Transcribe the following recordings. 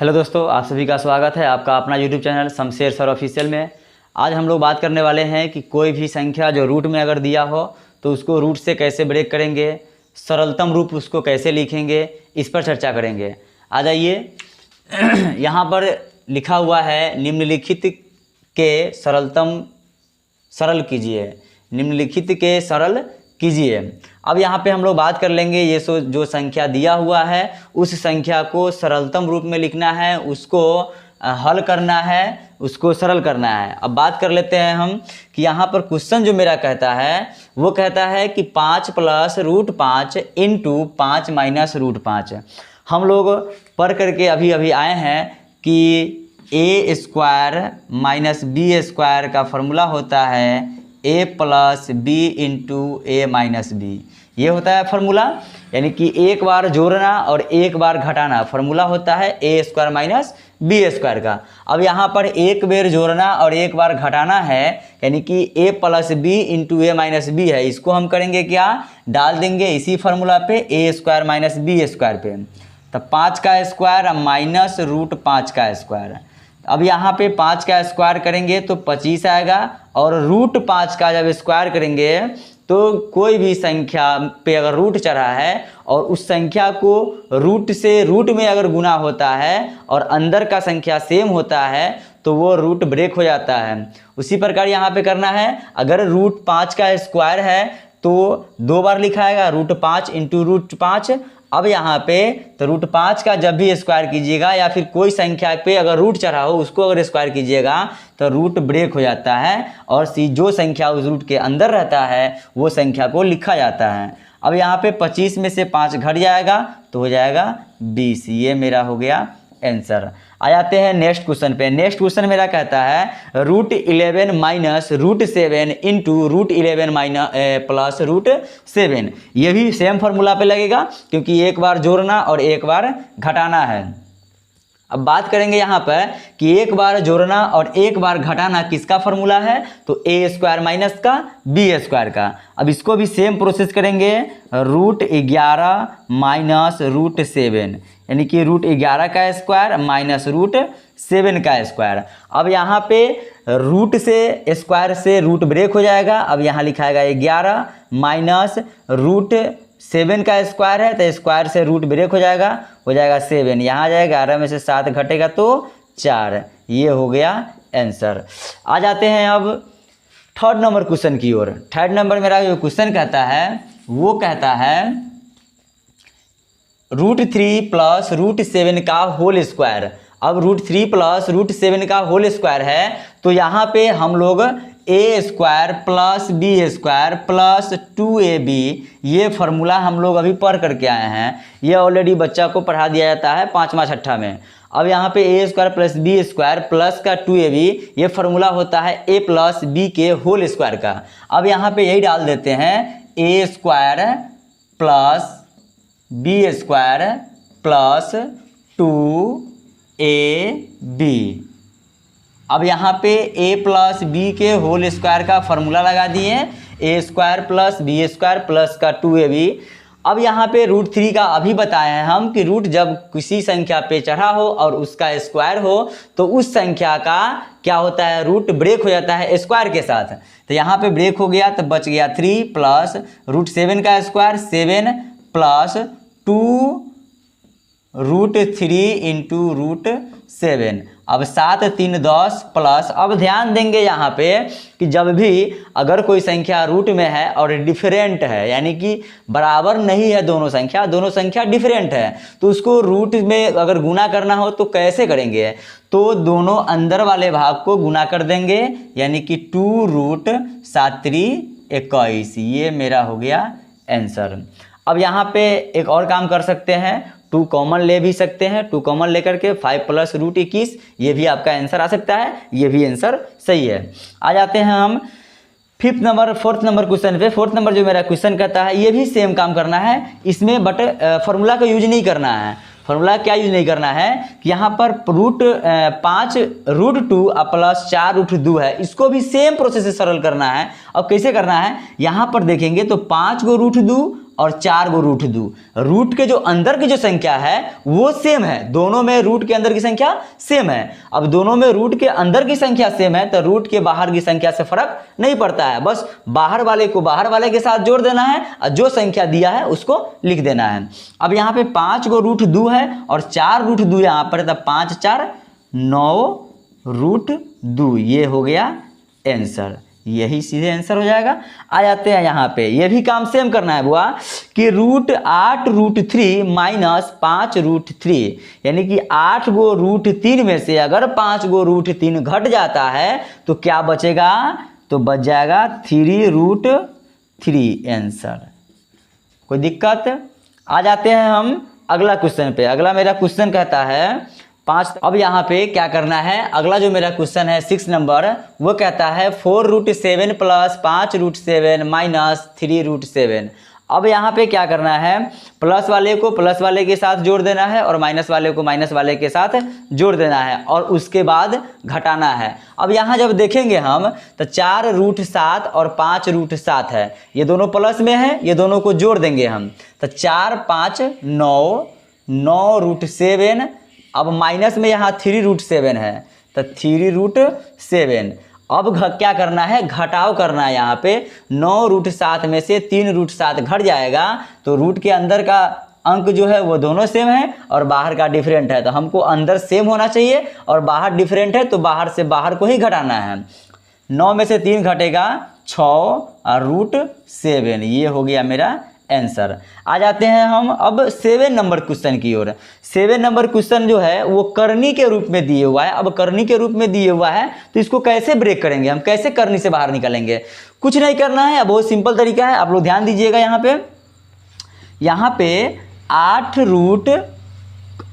Hello दोस्तों, आप सभी का स्वागत है आपका अपना YouTube channel Shamsher sir official में। आज हम लोग बात करने वाले हैं कि कोई भी संख्या जो रूट में अगर दिया हो तो उसको रूट से कैसे ब्रेक करेंगे, सरलतम रूप उसको कैसे लिखेंगे, इस पर चर्चा करेंगे। आ जाइए, यहाँ पर लिखा हुआ है निम्नलिखित के सरल कीजिए, निम्नलिखित के सरल कीजिए। अब यहाँ पे हम लोग बात कर लेंगे ये जो संख्या दिया हुआ है उस संख्या को सरलतम रूप में लिखना है, उसको हल करना है, उसको सरल करना है। अब बात कर लेते हैं हम कि यहाँ पर क्वेश्चन जो मेरा कहता है वो कहता है कि 5 + √5 इंटू 5 - √5। हम लोग पढ़ करके अभी आए हैं कि a² - b² का फॉर्मूला होता है a + b × a - b। ये होता है फार्मूला, यानी कि एक बार जोड़ना और एक बार घटाना। फार्मूला होता है a² - b² का। अब यहाँ पर एक बार जोड़ना और एक बार घटाना है, यानी कि a + b × a - b है। इसको हम करेंगे क्या, डाल देंगे इसी फार्मूला पे a² - b² पे। तब 5 का स्क्वायर माइनस √5 का स्क्वायर। अब यहाँ पे 5 का स्क्वायर करेंगे तो 25 आएगा, और √5 का जब स्क्वायर करेंगे तो कोई भी संख्या पे अगर रूट चढ़ा है और उस संख्या को रूट से रूट में अगर गुना होता है और अंदर का संख्या सेम होता है तो वो रूट ब्रेक हो जाता है। उसी प्रकार यहाँ पे करना है, अगर √5 का स्क्वायर है तो 2 बार लिखाएगा, √5 × √5। अब यहाँ पे तो √5 का जब भी स्क्वायर कीजिएगा या फिर कोई संख्या पे अगर रूट चढ़ा हो उसको अगर स्क्वायर कीजिएगा तो रूट ब्रेक हो जाता है, और जो संख्या उस रूट के अंदर रहता है वो संख्या को लिखा जाता है। अब यहाँ पे 25 में से 5 घट जाएगा तो हो जाएगा 20। ये मेरा हो गया आंसर। आ जाते हैं नेक्स्ट क्वेश्चन पे। नेक्स्ट क्वेश्चन मेरा कहता है √11 - √7 इंटू √11 + √7। ये भी सेम फार्मूला पे लगेगा क्योंकि एक बार जोड़ना और एक बार घटाना है। अब बात करेंगे यहाँ पर कि एक बार जोड़ना और एक बार घटाना किसका फार्मूला है, तो a² - का b² का। अब इसको भी सेम प्रोसेस करेंगे, √11 - √7, यानी कि √11 का स्क्वायर माइनस √7 का स्क्वायर। अब यहाँ पे रूट से स्क्वायर से रूट ब्रेक हो जाएगा। अब यहाँ लिखाएगा 11 माइनस √7 का स्क्वायर है तो स्क्वायर से रूट ब्रेक हो जाएगा 7। यहाँ जाएगा 11 में से 7 घटेगा तो 4। ये हो गया आंसर। आ जाते हैं अब थर्ड नंबर क्वेश्चन की ओर। थर्ड नंबर मेरा जो क्वेश्चन कहता है वो कहता है √3 + √7 का होल स्क्वायर। अब √3 + √7 का होल स्क्वायर है तो यहाँ पे हम लोग a² + b² + 2ab, ये फार्मूला हम लोग अभी पढ़ करके आए हैं। ये ऑलरेडी बच्चा को पढ़ा दिया जाता है 5वां 6ठा में। अब यहाँ पे a² + b² प्लस का 2ab, ये फार्मूला होता है a + b के होल स्क्वायर का। अब यहाँ पे यही डाल देते हैं a² + b² + 2ab। अब यहाँ पे a + b के होल स्क्वायर का फार्मूला लगा दिए, a² + b² प्लस का 2ab। अब यहाँ पे √3 का अभी बताए हैं हम कि रूट जब किसी संख्या पे चढ़ा हो और उसका स्क्वायर हो तो उस संख्या का क्या होता है, रूट ब्रेक हो जाता है स्क्वायर के साथ। तो यहाँ पे ब्रेक हो गया तो बच गया 3 + √7 का स्क्वायर 7 + 2 √3 × √7। अब 7 3 10 प्लस। अब ध्यान देंगे यहाँ पे कि जब भी अगर कोई संख्या रूट में है और डिफरेंट है, यानी कि बराबर नहीं है दोनों संख्या डिफरेंट है, तो उसको रूट में अगर गुना करना हो तो कैसे करेंगे, तो दोनों अंदर वाले भाग को गुना कर देंगे, यानी कि 2√7×21। ये मेरा हो गया आंसर। अब यहाँ पे एक और काम कर सकते हैं, 2 कॉमन ले भी सकते हैं। 2 कॉमन लेकर के 5 + √21, ये भी आपका आंसर आ सकता है। ये भी आंसर सही है। आ जाते हैं हम फोर्थ नंबर क्वेश्चन पे। फोर्थ नंबर जो मेरा क्वेश्चन कहता है ये भी सेम काम करना है इसमें, बट फार्मूला का यूज नहीं करना है। फार्मूला क्या यूज नहीं करना है कि यहाँ पर √5 √2 प्लस 4 √2 है, इसको भी सेम प्रोसेस से सरल करना है। अब कैसे करना है, यहाँ पर देखेंगे तो 5 को √2 और 4 गो रूट 2। रूट के जो अंदर की जो संख्या है वो सेम है, दोनों में रूट के अंदर की संख्या सेम है। अब दोनों में रूट के अंदर की संख्या सेम है तो रूट के बाहर की संख्या से फर्क नहीं पड़ता है, बस बाहर वाले को बाहर वाले के साथ जोड़ देना है और जो संख्या दिया है उसको लिख देना है। अब यहाँ पे 5 गो रूट 2 है और 4 रूट 2 यहाँ पर, तब 5 4 9 रूट 2, ये हो गया आंसर, यही सीधे आंसर हो जाएगा। आ जाते हैं यहाँ पे, ये भी काम सेम करना है बुआ कि रूट 8 रूट 3 माइनस 5 रूट 3, यानी कि 8 गो रूट 3 में से अगर 5 गो रूट 3 घट जाता है तो क्या बचेगा, तो बच जाएगा 3 रूट 3 आंसर। कोई दिक्कत? आ जाते हैं हम अगला क्वेश्चन पे। अगला मेरा क्वेश्चन कहता है 5। अब यहाँ पे क्या करना है, अगला जो मेरा क्वेश्चन है 6 नंबर, वो कहता है 4 root 7 plus 5 root 7 minus 3 root 7। अब यहाँ पे क्या करना है, प्लस वाले को प्लस वाले के साथ जोड़ देना है और माइनस वाले को माइनस वाले के साथ जोड़ देना है और उसके बाद घटाना है। अब यहाँ जब देखेंगे हम तो 4 रूट 7 और 5 रूट 7 है, ये दोनों प्लस में है, ये दोनों को जोड़ देंगे हम तो 4 5 9 9 रूट 7। अब माइनस में यहाँ 3 रूट 7 है तो 3 रूट 7। अब क्या करना है, घटाव करना है। यहाँ पे 9 रूट 7 में से 3 रूट 7 घट जाएगा तो रूट के अंदर का अंक जो है वो दोनों सेम है और बाहर का डिफरेंट है, तो हमको अंदर सेम होना चाहिए और बाहर डिफरेंट है तो बाहर से बाहर को ही घटाना है। 9 में से 3 घटेगा 6 और रूट 7, ये हो गया मेरा आंसर। आ जाते हैं हम अब 7 नंबर क्वेश्चन की ओर। 7 नंबर क्वेश्चन जो है वो करनी के रूप में दिए हुआ है। अब करनी के रूप में दिए हुआ है तो इसको कैसे ब्रेक करेंगे, हम कैसे करनी से बाहर निकलेंगे? कुछ नहीं करना है, बहुत सिंपल तरीका है, आप लोग ध्यान दीजिएगा। यहाँ पे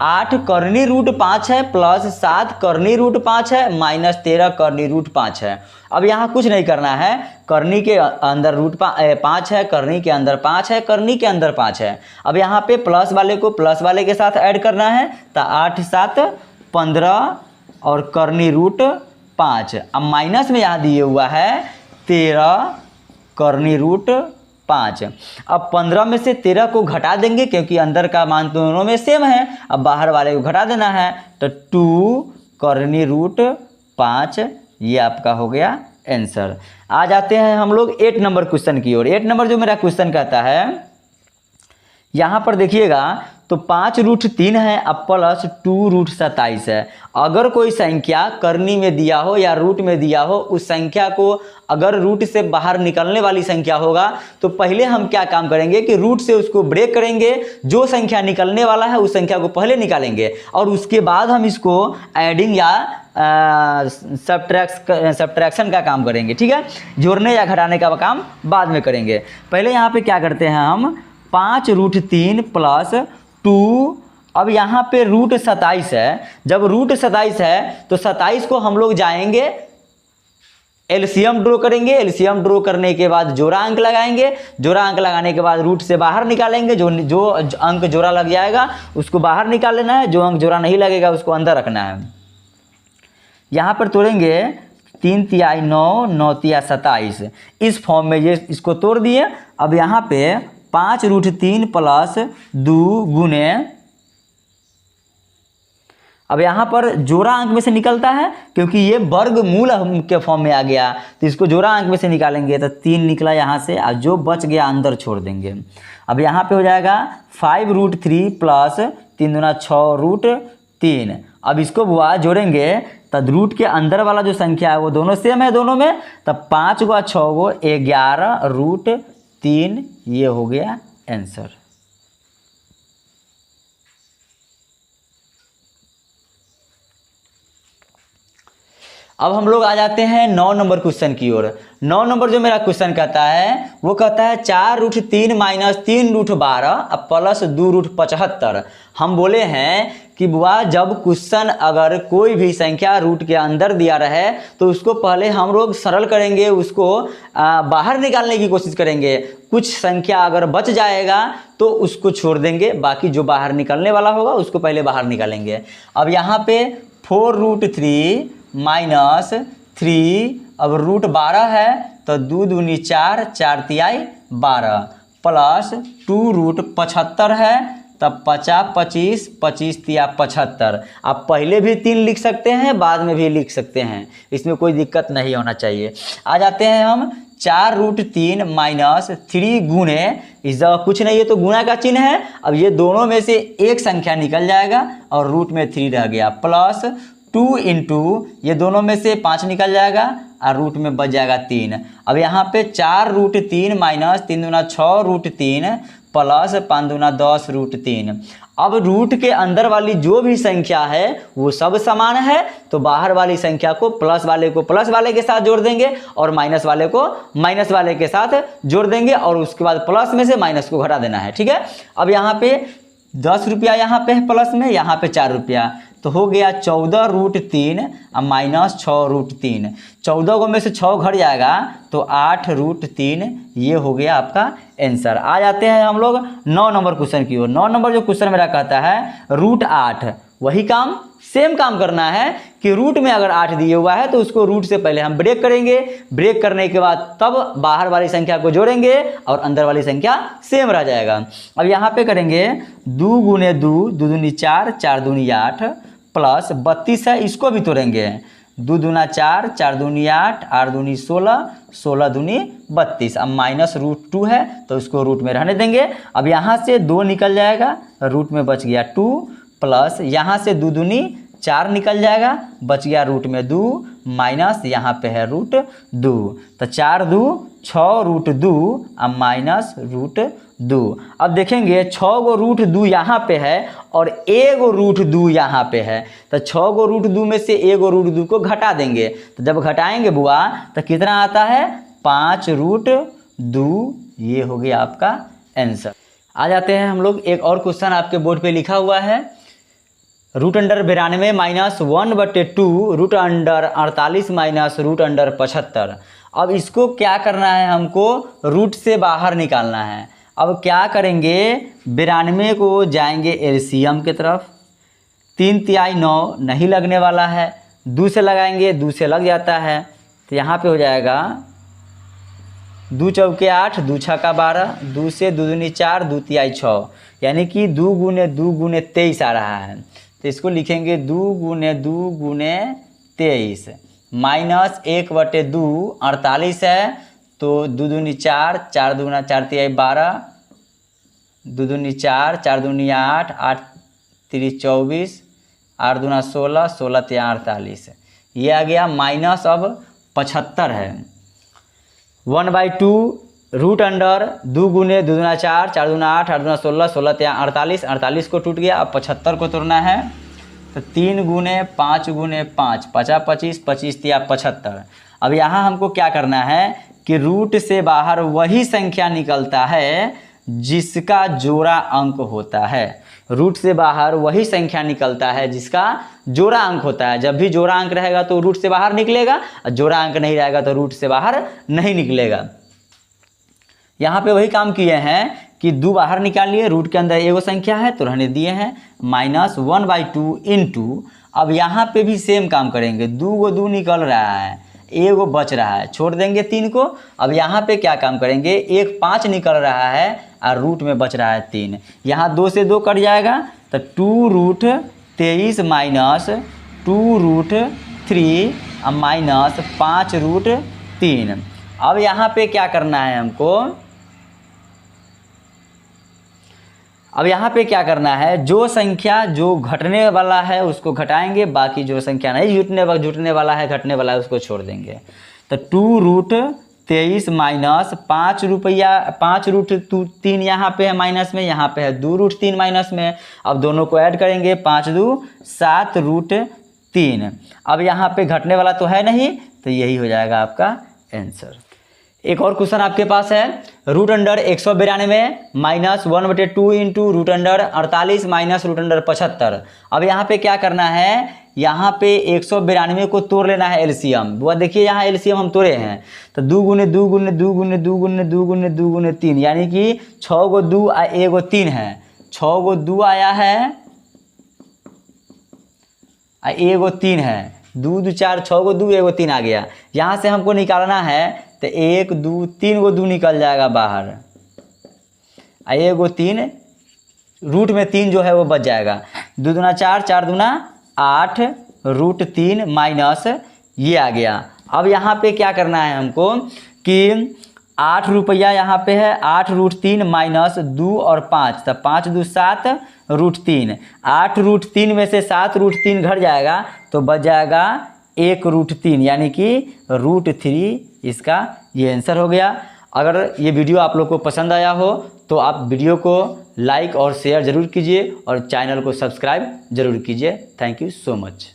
8 करनी रूट 5 है प्लस 7 करनी रूट 5 है माइनस 13 करनी रूट 5 है। अब यहाँ कुछ नहीं करना है, करनी के अंदर रूट 5 है, करनी के अंदर 5 है, करनी के अंदर 5 है। अब यहाँ पे प्लस वाले को प्लस वाले के साथ ऐड करना है तो 8 7 15 और करनी रूट 5। अब माइनस में यहाँ दिए हुआ है 13 करनी रूट 5। अब 15 में से 13 को घटा देंगे क्योंकि अंदर का मान दोनों में सेम है, अब बाहर वाले को घटा देना है तो 2 करनी रूट 5, ये आपका हो गया आंसर। आ जाते हैं हम लोग 8 नंबर क्वेश्चन की ओर। 8 नंबर जो मेरा क्वेश्चन कहता है, यहाँ पर देखिएगा तो 5 रूट 3 है अब प्लस 2 रूट 27 है। अगर कोई संख्या करनी में दिया हो या रूट में दिया हो, उस संख्या को अगर रूट से बाहर निकलने वाली संख्या होगा तो पहले हम क्या काम करेंगे कि रूट से उसको ब्रेक करेंगे, जो संख्या निकलने वाला है उस संख्या को पहले निकालेंगे और उसके बाद हम इसको एडिंग या सब्ट्रैक्शन का काम करेंगे। ठीक है, जोड़ने या घटाने का काम बाद में करेंगे। पहले यहाँ पे क्या करते हैं हम, 5 रूट 3 प्लस 2। अब यहाँ पे रूट 27 है, जब रूट 27 है तो 27 को हम लोग जाएंगे एलसीएम ड्रॉ करेंगे। एलसीएम ड्रॉ करने के बाद जोड़ा अंक लगाएंगे, जोड़ा अंक लगाने के बाद रूट से बाहर निकालेंगे। जो अंक जोड़ा लग जाएगा उसको बाहर निकाल लेना है, जो अंक जोड़ा नहीं लगेगा उसको अंदर रखना है। यहाँ पर तोड़ेंगे 3 तिहाई 9 9 तिहाई 27, इस फॉर्म में ये इसको तोड़ दिए। अब यहाँ पे 5 रूट 3 प्लस 2 गुने, अब यहाँ पर जोड़ा अंक में से निकलता है क्योंकि ये वर्गमूल के फॉर्म में आ गया तो इसको जोड़ा अंक में से निकालेंगे तो 3 निकला यहाँ से और जो बच गया अंदर छोड़ देंगे। अब यहाँ पे हो जाएगा 5 रूट 3 प्लस 3 दूना 6 रूट 3। अब इसको बुआ जोड़ेंगे तो रूट के अंदर वाला जो संख्या है वो दोनों सेम है दोनों में, तब 5 × 6 11 रूट 3, ये हो गया आंसर। अब हम लोग आ जाते हैं 9 नंबर क्वेश्चन की ओर। 9 नंबर जो मेरा क्वेश्चन कहता है वो कहता है 4 रूट 3 माइनस 3 रूट 12 अब प्लस 2 रूट 75। हम बोले हैं कि बुआ जब क्वेश्चन अगर कोई भी संख्या रूट के अंदर दिया रहे तो उसको पहले हम लोग सरल करेंगे, उसको बाहर निकालने की कोशिश करेंगे। कुछ संख्या अगर बच जाएगा तो उसको छोड़ देंगे, बाकी जो बाहर निकलने वाला होगा उसको पहले बाहर निकालेंगे। अब यहाँ पे 4 रूट 3 माइनस 3, अब रूट 12 है तो 2 दूनी 4 4 तिहाई 12 प्लस 2√75 है, तब 50 25 25 तिया 75। आप पहले भी 3 लिख सकते हैं, बाद में भी लिख सकते हैं, इसमें कोई दिक्कत नहीं होना चाहिए। आ जाते हैं हम 4√3 माइनस 3 गुणे, इस जगह कुछ नहीं है तो गुणा का चिन्ह है। अब ये दोनों में से एक संख्या निकल जाएगा और रूट में 3 रह गया, प्लस 2 इंटू ये दोनों में से 5 निकल जाएगा और रूट में बच जाएगा 3। अब यहाँ पे 4√3 माइनस 3 दूना 6√3 प्लस 5 दूना 10√3। अब रूट के अंदर वाली जो भी संख्या है वो सब समान है, तो बाहर वाली संख्या को प्लस वाले को प्लस वाले के साथ जोड़ देंगे और माइनस वाले को माइनस वाले के साथ जोड़ देंगे और उसके बाद प्लस में से माइनस को घटा देना है। ठीक है, अब यहाँ पे 10 रुपया यहाँ पे है प्लस में, यहाँ पे 4 रुपया, तो हो गया 14√3 और माइनस 6√3। 14 को में से 6 घट जाएगा तो 8√3, ये हो गया आपका आंसर। आ जाते हैं हम लोग 9 नंबर क्वेश्चन की ओर। 9 नंबर जो क्वेश्चन मेरा कहता है √8, वही काम सेम काम करना है कि रूट में अगर 8 दिए हुआ है तो उसको रूट से पहले हम ब्रेक करेंगे, ब्रेक करने के बाद तब बाहर वाली संख्या को जोड़ेंगे और अंदर वाली संख्या सेम रह जाएगा। अब यहाँ पे करेंगे 2 गुने 2, 2 दूनी 4, 4 दूनी 8 प्लस 32 है, इसको भी तोड़ेंगे, 2 दूना 4, 4 दूनी 8, 8 दूनी 16, 16 दूनी 32। अब माइनस √2 है तो इसको रूट में रहने देंगे। अब यहाँ से 2 निकल जाएगा, रूट में बच गया 2, प्लस यहाँ से 2 दूनी 4 निकल जाएगा, बच गया रूट में 2, माइनस यहाँ पे है √2, तो 4 2 6√2 और माइनस √2। अब देखेंगे 6 गो √2 यहाँ पे है और 1 गो √2 यहाँ पे है, तो 6 गो √2 में से 1 गो √2 को घटा देंगे, तो जब घटाएंगे बुआ तो कितना आता है 5√2, ये हो गया आपका आंसर। आ जाते हैं हम लोग एक और क्वेश्चन आपके बोर्ड पे लिखा हुआ है, √92 माइनस 1/2 √48 माइनस √75। अब इसको क्या करना है, हमको रूट से बाहर निकालना है। अब क्या करेंगे, 92 को जाएंगे एलसीएम की तरफ, 3 तिहाई 9 नहीं लगने वाला है, 2 से लगाएंगे, 2 से लग जाता है, तो यहाँ पे हो जाएगा 2 चौके 8, 2 छक्का 12, 2 से 2 दूनी 4, 2 तिहाई 6, यानी कि 2 गुने 2 गुने 23 आ रहा है। तो इसको लिखेंगे 2 गुने 2 गुने 23 माइनस 1/2 48 है, तो 2 दूनी 4, 4 दूना 4 तिहाई 12, 2 दूनी 4, 4 दूनी 8, 8 3 24, 8 दूना 16, 16 तिहाई 48, ये आ गया माइनस अब 75 है। 1/2 √2 गुने 2 दूना 4, 4 दूना 8, 8 दूना 16, 16 तिहाई 48, 48 को टूट गया। अब 75 को तोड़ना है, तो 3 गुने 5 गुने 5, 50 25, 25 तिहाई 75। अब यहाँ हमको क्या करना है कि रूट से बाहर वही संख्या निकलता है जिसका जोड़ा अंक होता है। रूट से बाहर वही संख्या निकलता है जिसका जोड़ा अंक होता है। जब भी जोड़ा अंक रहेगा तो रूट से बाहर निकलेगा, और जोड़ा अंक नहीं रहेगा तो रूट से बाहर नहीं निकलेगा। यहाँ पे वही काम किए हैं कि 2 बाहर निकाल लिए, रूट के अंदर एगो संख्या है तो रहने दिए हैं, माइनस 1/2 इंटू, अब यहाँ पे भी सेम काम करेंगे, 2 गो 2 निकल रहा है, एगो बच रहा है, छोड़ देंगे 3 को। अब यहाँ पे क्या काम करेंगे, 1 5 निकल रहा है और रूट में बच रहा है 3, यहाँ 2 से 2 कट जाएगा, तो 2√23 माइनस 2√3 माइनस 5√3। अब यहाँ पे क्या करना है हमको, अब यहाँ पे क्या करना है, जो संख्या जो घटने वाला है उसको घटाएंगे, बाकी जो संख्या नहीं जुटने वाला है घटने वाला है उसको छोड़ देंगे। तो 2√23 माइनस 5√3 यहाँ पे है माइनस में, यहाँ पे है 2√3 माइनस में। अब दोनों को ऐड करेंगे, 5 2 7√3। अब यहाँ पे घटने वाला तो है नहीं, तो यही हो जाएगा आपका आंसर। एक और क्वेश्चन आपके पास है, √192 माइनस 1/2 इंटू √48 माइनस √75। अब यहाँ पे क्या करना है, यहाँ पे 192 को तोड़ लेना है एलसीएम। वो देखिए यहाँ एलसीएम हम तोड़े हैं, तो 2 गुने 2 गुने 2 गुने 2 गुने 2 गुने 2 गुने 3, यानी कि 6 गो 2 और 1 गो 3 है, 6 गो 2 आया है और 1 गो 3 है, 2 2 4 6 गो 2 1 गो 3 आ गया। यहाँ से हमको निकालना है तो 1 2 3 गो 2 निकल जाएगा बाहर, एगो 3 रूट में 3 जो है वो बच जाएगा। 2 दूना 4, 4 दूना 8 रूट 3 माइनस ये आ गया। अब यहाँ पे क्या करना है हमको कि 8 रुपया यहाँ पे है, 8 रूट 3 माइनस 2 और 5, तब 5 2 7 रूट 3, 8 रूट 3 में से 7 रूट 3 घट जाएगा तो बच जाएगा 1 रूट 3, यानी कि रूट 3 इसका ये आंसर हो गया। अगर ये वीडियो आप लोग को पसंद आया हो तो आप वीडियो को लाइक और शेयर ज़रूर कीजिए और चैनल को सब्सक्राइब ज़रूर कीजिए। Thank you so much.